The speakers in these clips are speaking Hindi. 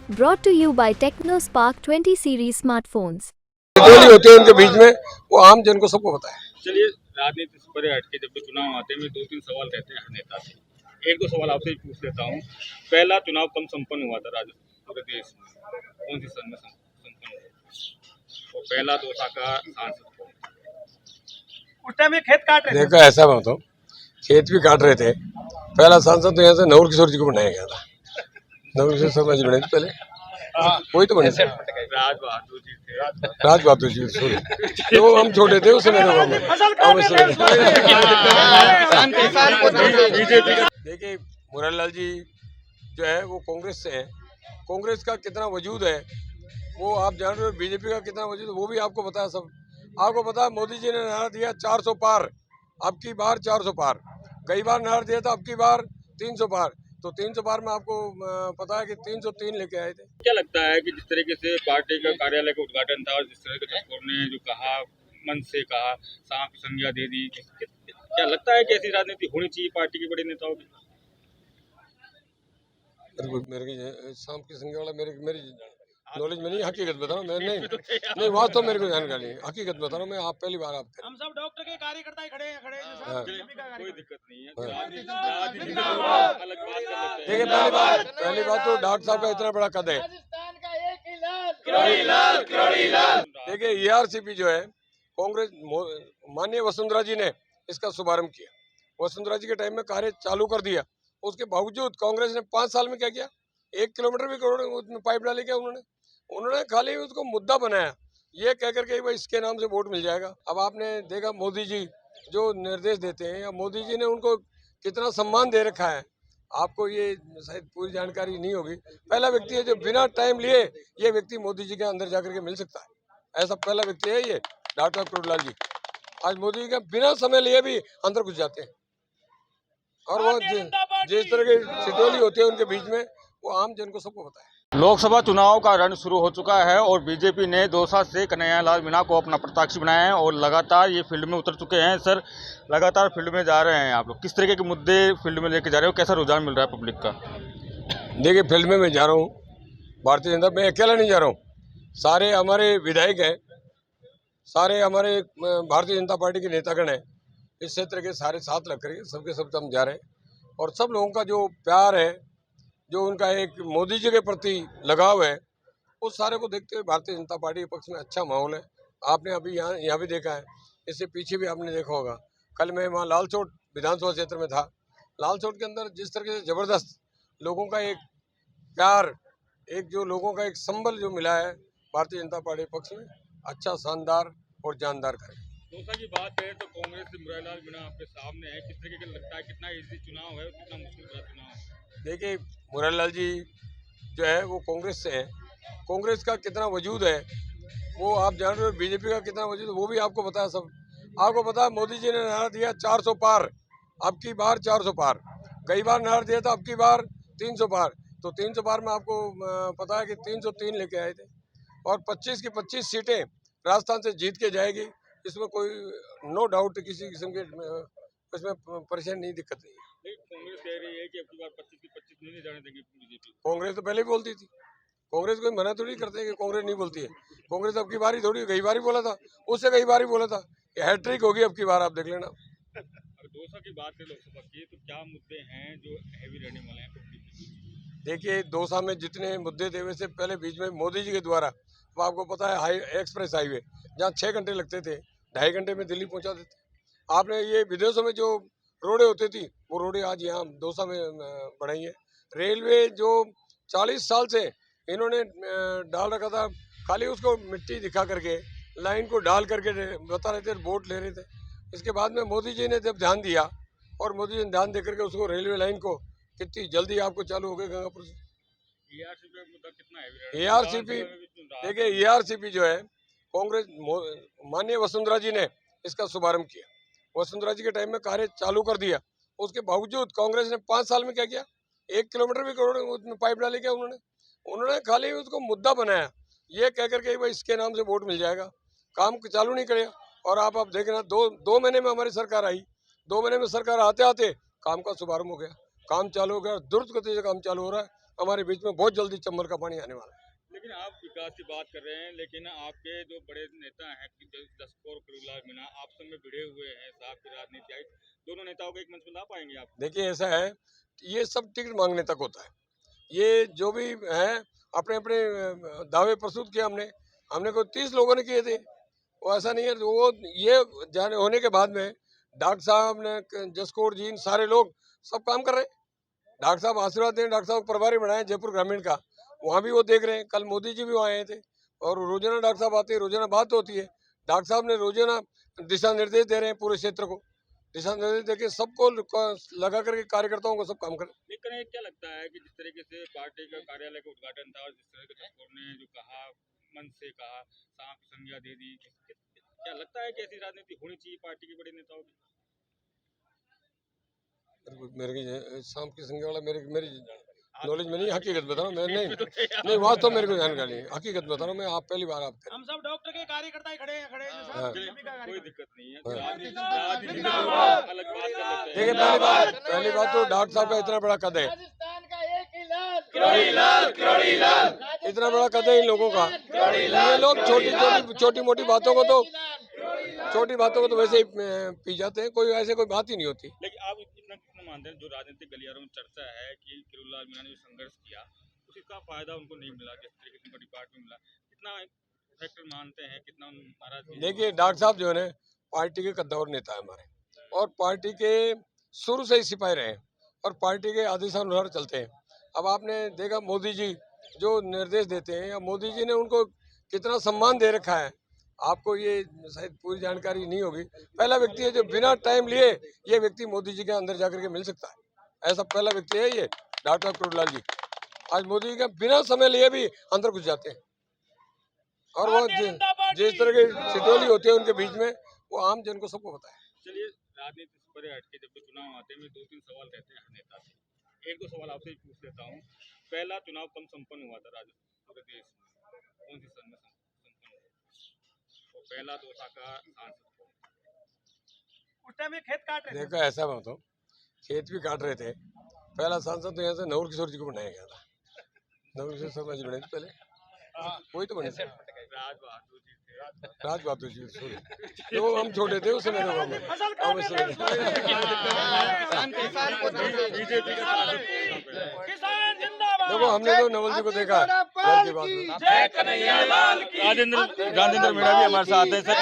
Brought to you by TechnoSpark 20 series smartphones. गोली होती है उनके बीच में, वो आम जन को सबको पता है। चलिए, राजनीति से परे हटके जब भी चुनाव आते हैं, मैं 2-3 सवाल रहते हैं हर नेता से। 1-2 सवाल आपसे ही पूछ लेता हूँ। पहला चुनाव कब संपन्न हुआ था पूरे देश में? कौन सी सन में संपन्न हुआ? और पहला दौसा का सांसद कौन? उस टाइम में खेत काट रहे थे। देखो ऐसा मैं बताऊँ, खेत भी काट रहे थे। पहला सांसद तो यहाँ से नवल किशोर जी को बनाया गया था। नवल किशोर शर्मा जी बने थे पहले, वही तो बने थे। राज बहादुर जी थे। राज बहादुर जी, सॉरी, तो हम छोटे थे उस समय। देखिए, मुरारीलाल जी जो है वो कांग्रेस से है। कांग्रेस का कितना वजूद है वो आप जान रहे हो, बीजेपी का कितना वजूद है वो भी आपको पता है। सब आपको पता है, मोदी जी ने नारा दिया 400 पार, अब की बार 400 पार। कई बार नारा दिया था अब की बार 300 पार, तो 300 पार में आपको पता है कि 303 लेके आए थे। क्या लगता है कि जिस तरीके से पार्टी का कार्यालय का उद्घाटन था और जिस तरह के ठाकुर ने जो कहा, मन से कहा, सांप की संज्ञा दे दी, क्या लगता है कि ऐसी राजनीति होनी चाहिए पार्टी के बड़े नेताओं की? मेरे सांप की संज्ञा वाला मेरी नॉलेज में नहीं, हकीकत बता रहा हूँ मैं। नहीं वास्तव मेरे को जानकारी नहीं, हकीकत बता रहा हूँ मैं। आप पहली बार आप हम सब डॉक्टर के कार्यकर्ता ही खड़े हैं हाँ। कोई दिक्कत नहीं है। हाँ। राजनीति का अलग बात कर लेते हैं। देखिए, पहली बात तो डॉक्टर साहब का इतना बड़ा कद है। देखिए, ERCP जो है कांग्रेस, माननीय वसुंधरा जी ने इसका शुभारंभ किया। वसुंधरा जी के टाइम में कार्य चालू कर दिया। उसके बावजूद कांग्रेस ने 5 साल में क्या किया? 1 किलोमीटर भी करोड़ उसमें पाइप डाली क्या उन्होंने खाली उसको मुद्दा बनाया, ये कह करके भाई इसके नाम से वोट मिल जाएगा। अब आपने देखा मोदी जी जो निर्देश देते हैं, या मोदी जी ने उनको कितना सम्मान दे रखा है, आपको ये शायद पूरी जानकारी नहीं होगी। पहला व्यक्ति है जो बिना टाइम लिए ये व्यक्ति मोदी जी के अंदर जाकर के मिल सकता है। ऐसा पहला व्यक्ति है ये डॉक्टर करुणलाल जी। आज मोदी जी का बिना समय लिए भी अंदर घुस जाते हैं, और वो जिस तरह की सिटोली होती है उनके बीच में, वो आम जन को सबको पता है। लोकसभा चुनाव का रण शुरू हो चुका है और बीजेपी ने दौसा से कन्हैयालाल मीणा को अपना प्रत्याशी बनाया है और लगातार ये फील्ड में उतर चुके हैं। सर, लगातार फील्ड में जा रहे हैं आप लोग, किस तरीके के मुद्दे फील्ड में लेके जा रहे हो, कैसा रुझान मिल रहा है पब्लिक का? देखिए, फील्ड में मैं जा रहा हूँ, भारतीय जनता, मैं अकेला नहीं जा रहा हूँ, सारे हमारे विधायक हैं, सारे हमारे भारतीय जनता पार्टी के नेतागण हैं। इस क्षेत्र के सारे साथ लग करके सबके सब हम जा रहे हैं, और सब लोगों का जो प्यार है, जो उनका एक मोदी जी के प्रति लगाव है, उस सारे को देखते हुए भारतीय जनता पार्टी के पक्ष में अच्छा माहौल है। आपने अभी यहाँ भी देखा है, इससे पीछे भी आपने देखा होगा। कल मैं वहाँ लालसोट विधानसभा क्षेत्र में था। लालसोट के अंदर जिस तरीके से ज़बरदस्त लोगों का एक प्यार, एक जो लोगों का एक संबल जो मिला है भारतीय जनता पार्टी के पक्ष में, अच्छा, शानदार और जानदार करें। दौसा की बात करें तो कांग्रेस से मुरारीलाल मीणा आपके सामने है, किस तरीके का लगता है, कितना इजी चुनाव है और कितना मुश्किल भरा चुनाव है? देखिए, मुरारीलाल जी जो है वो कांग्रेस से है। कांग्रेस का कितना वजूद है वो आप जान रहे हो, बीजेपी का कितना वजूद है वो भी आपको पता है। सब आपको पता है, मोदी जी ने नारा दिया 400 पार, अब की बार 400 पार। कई बार नारा दिया था अब की बार 300 पार, तो 300 पार में आपको पता है कि 303 लेके आए थे, और 25 की 25 सीटें राजस्थान से जीत के जाएगी। इसमें कोई नो डाउट किसी किस्म के इसमें परेशानी नहीं, दिक्कत नहीं है। कांग्रेस कह रही है कि अब की बार 25 की 25 नहीं जाने देंगे बीजेपी। कांग्रेस तो पहले भी बोलती थी, कांग्रेस कोई मना थोड़ी करते हैं कि कांग्रेस नहीं बोलती है। कांग्रेस अब की बारी थोड़ी, कई बार ही बोला था, उससे कई बार ही बोला था कि हैट्रिक होगी अब की बार, आप देख लेना। अगर दौसा की बात करें लोकसभा की, तो क्या मुद्दे हैं जो हैवी रहने वाले हैं पब्लिक के? देखिए, दौसा में जितने मुद्दे थे, वैसे पहले बीच में मोदी जी के द्वारा, अब आपको पता है एक्सप्रेस हाईवे जहाँ 6 घंटे लगते थे, 2.5 घंटे में दिल्ली पहुँचा देते। आपने ये विदेशों में जो रोडें होती थी, वो रोडें आज यहाँ दौसा में बढ़ाई है। रेलवे जो 40 साल से इन्होंने डाल रखा था, खाली उसको मिट्टी दिखा करके, लाइन को डाल करके बता रहे थे, वोट ले रहे थे। इसके बाद में मोदी जी ने जब ध्यान दिया, और मोदी जी ने ध्यान दे करके उसको रेलवे लाइन को कितनी जल्दी आपको चालू हो गए गंगापुर से। ERCP का मुद्दा कितना हैवी ERCP, देखिए ERCP जो है कांग्रेस, माननीय वसुंधरा जी ने इसका शुभारंभ किया। वसुंधरा जी के टाइम में कार्य चालू कर दिया। उसके बावजूद कांग्रेस ने 5 साल में क्या किया? 1 किलोमीटर भी करोड़ उसमें पाइप डाली क्या उन्होंने खाली उसको मुद्दा बनाया, ये कह करके भाई इसके नाम से वोट मिल जाएगा। काम चालू नहीं करेगा। और आप देखना, दो महीने में हमारी सरकार आई, 2 महीने में सरकार आते आते काम का शुभारंभ हो गया। काम चालू हो गया, द्रुत गति से काम चालू हो रहा है। हमारे बीच में बहुत जल्दी चंबल का पानी आने वाला है। लेकिन आप विकास की बात कर रहे हैं, लेकिन आपके जो बड़े नेता हैं जसकोर और करुलाल मीणा आपस में भिड़े हुए हैं, साहब की राजनीति आई, दोनों नेताओं को एक मंच में ला पाएंगे आप? देखिए ऐसा है, ये सब टिकट मांगने तक होता है। ये जो भी है अपने अपने दावे प्रस्तुत किए हमने कोई 30 लोगों ने किए थे। वो ऐसा नहीं है, वो ये जाने होने के बाद में डॉक्टर साहब ने, जसकोर जी, इन सारे लोग सब काम कर रहे हैं। डॉक्टर साहब आशीर्वाद दें, डॉक्टर साहब प्रभारी बनाए जयपुर ग्रामीण का, वहाँ भी वो देख रहे हैं। कल मोदी जी भी वहाँ आए थे और रोजाना डॉक्टर साहब आते हैं, रोजाना बात होती है। डॉक्टर साहब ने रोजाना दिशा निर्देश दे रहे हैं, पूरे क्षेत्र को दिशा निर्देश देके सबको लगा करके कार्यकर्ताओं को सब काम करें। लेकिन क्या लगता है कि जिस तरीके से पार्टी का कार्यालय का उद्घाटन था और जिस तरह के जसकोर ने जो कहा, मन से कहा, सांप की संज्ञा दे दी, क्या लगता है कि ऐसी राजनीति होनी चाहिए पार्टी के बड़े नेताओं की? मेरे सांप की संख्या वाला मेरी नॉलेज में नहीं, हकीकत बता रहा हूँ मैं। नहीं वास्तव मेरे को जानकारी नहीं, हकीकत बता रहा हूँ मैं। आप पहली बार आप हम सब डॉक्टर के कार्यकर्ता ही खड़े हैं, हाँ। कोई दिक्कत नहीं है, हाँ। राजनीति तो अलग बात कर लेते हैं। देखिए पहली बात तो डॉक्टर साहब का इतना बड़ा कद है, इतना बड़ा कद है इन लोगों का। ये लोग छोटी मोटी बातों को तो वैसे ही पी जाते हैं, कोई ऐसे कोई बात ही नहीं होती। लेकिन आप इतना कितना मानते हैं, जो राजनीतिक गलियारों में चर्चा है कि करुलाल मीणा ने जो संघर्ष किया उसी का फायदा उनको नहीं मिला, जिस तरीके से बड़ी पार्टी में मिला, कितना फैक्टर मानते हैं, कितना नाराज? देखिए डॉक्टर साहब जो है ना, पार्टी के कद्दावर नेता है हमारे, और पार्टी के शुरू से ही सिपाही रहे हैं और पार्टी के आदेशानुसार चलते हैं। अब आपने देखा मोदी जी जो निर्देश देते हैं, या मोदी जी ने उनको कितना सम्मान दे रखा है, आपको ये शायद पूरी जानकारी नहीं होगी। पहला व्यक्ति है जो बिना टाइम लिए ये व्यक्ति मोदी जी के अंदर जाकर के मिल सकता है, ऐसा पहला व्यक्ति है ये डॉक्टर करुलाल जी। आज मोदी जी के बिना समय लिए भी अंदर घुस जाते हैं, और वो जिस तरह के सिटोली होते हैं उनके बीच में, वो आम जन को सबको पता है। चलिए, राजनीति से परे हटके जब भी चुनाव आते हैं, 2-3 सवाल रहते हैं हर नेता से। 1-2 सवाल आपसे ही पूछ लेता हूँ। पहला चुनाव कब संपन्न हुआ था पूरे देश में, कौन सी सन में संपन्न हुआ? और पहला दौसा का सांसद उस टाइम में खेत काट रहे थे। देखो ऐसा बात हो, खेत भी काट रहे थे। पहला सांसद तो यहाँ से नवल किशोर जी को बनाया गया था, नवल किशोर शर्मा जी बने थे पहले, वही तो बने थे। राज बहादुर जी, सॉरी, तो हम छोटे थे उस समय। देखो हमने तो नवल जी को देखा है। राजेंद्र मीणा भी हमारे साथ है सर।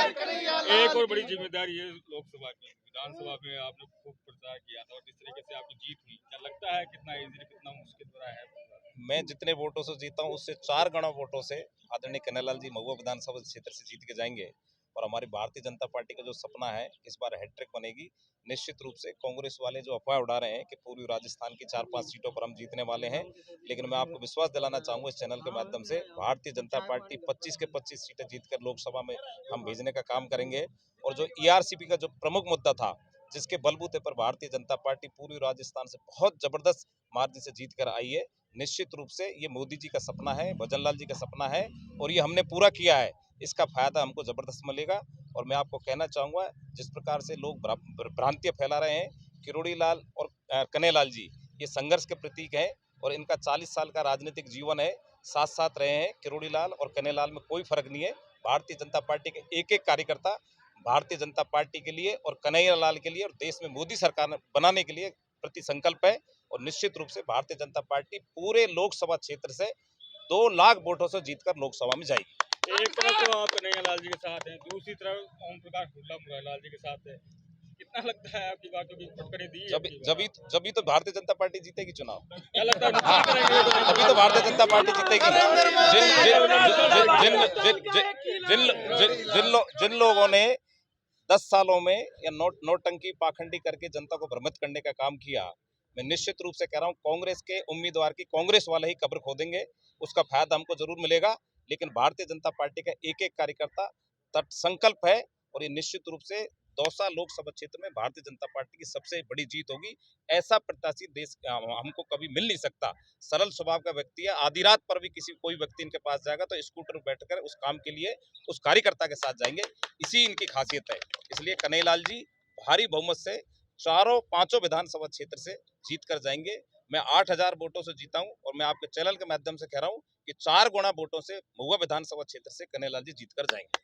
एक और बड़ी जिम्मेदारी है लोकसभा की, विधानसभा में आपने खूब प्रचार किया था और जिस तरीके से आपकी जीत हुई, क्या लगता है कितना इजी, कितना मुश्किल हो रहा है? मैं जितने वोटों से जीता हूँ उससे 4 गुना वोटों से आदरणीय कन्हैयालाल जी महुआ विधानसभा क्षेत्र से जीत के जाएंगे। और हमारी भारतीय जनता पार्टी का जो सपना है, इस बार हैट्रिक बनेगी। निश्चित रूप से कांग्रेस वाले जो अफवाह उड़ा रहे हैं कि पूर्वी राजस्थान की 4-5 सीटों पर हम जीतने वाले हैं, लेकिन मैं आपको विश्वास दिलाना चाहूंगा इस चैनल के माध्यम से, भारतीय जनता पार्टी 25 के 25 सीटें जीतकर लोकसभा में हम भेजने का काम करेंगे। और जो ERCP का जो प्रमुख मुद्दा था, जिसके बलबूते पर भारतीय जनता पार्टी पूर्वी राजस्थान से बहुत जबरदस्त मार्जिन से जीत कर आई है, निश्चित रूप से ये मोदी जी का सपना है, भजनलाल जी का सपना है, और ये हमने पूरा किया है। इसका फायदा हमको जबरदस्त मिलेगा। और मैं आपको कहना चाहूँगा, जिस प्रकार से लोग भ्रांतियाँ फैला रहे हैं, किरोड़ी लाल और कन्हैयालाल जी ये संघर्ष के प्रतीक हैं और इनका 40 साल का राजनीतिक जीवन है, साथ साथ रहे हैं। किरोड़ी लाल और कन्हैयालाल में कोई फर्क नहीं है। भारतीय जनता पार्टी के एक कार्यकर्ता भारतीय जनता पार्टी के लिए और कन्हैयालाल के लिए और देश में मोदी सरकार बनाने के लिए प्रति संकल्प है। और निश्चित रूप से भारतीय जनता पार्टी पूरे लोकसभा क्षेत्र से 2 लाख वोटों से जीतकर लोकसभा में जाएगी। एक तरफ तो आप कन्हैयालाल जी के साथ हैं, दूसरी तरफ ओम प्रकाश हुड्डा मुरारीलाल जी के साथ है। कितना लगता है आपकी बातों की फटकड़ी दी? जब तो भारतीय जनता पार्टी जीतेगी चुनाव। क्या लगता है तभी तो भारतीय जनता पार्टी जीतेगी। जिन लोगों ने 10 सालों में या नोटंकी पाखंडी करके जनता को भ्रमित करने का काम किया, मैं निश्चित रूप से कह रहा हूँ, कांग्रेस के उम्मीदवार की कांग्रेस वाले ही कब्र खोदेंगे। उसका फायदा हमको जरूर मिलेगा, लेकिन भारतीय जनता पार्टी का एक कार्यकर्ता तट संकल्प है और ये निश्चित रूप से दौसा लोकसभा क्षेत्र में भारतीय जनता पार्टी की सबसे बड़ी जीत होगी। ऐसा प्रत्याशी देश हमको कभी मिल नहीं सकता। सरल स्वभाव का व्यक्ति है, आधी रात पर भी कोई व्यक्ति इनके पास जाएगा तो स्कूटर पर बैठकर उस काम के लिए उस कार्यकर्ता के साथ जाएंगे। इसी इनकी खासियत है। इसलिए कन्हैयालाल जी भारी बहुमत से चारों पांचों विधानसभा क्षेत्र से जीत कर जाएंगे। मैं 8,000 वोटों से जीता हूं और मैं आपके चैनल के माध्यम से कह रहा हूं कि 4 गुना वोटों से महुआ विधानसभा क्षेत्र से कन्हैयालाल जी जीत कर जाएंगे।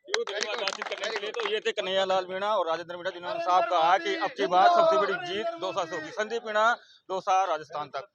बातचीत करने के लिए तो ये थे कन्हैयालाल मीणा और राजेंद्र मीणा, जिन्होंने साफ कहा कि अब की बात सबसे बड़ी जीत दौसा से होगी। संदीप मीणा, दौसा, राजस्थान तक।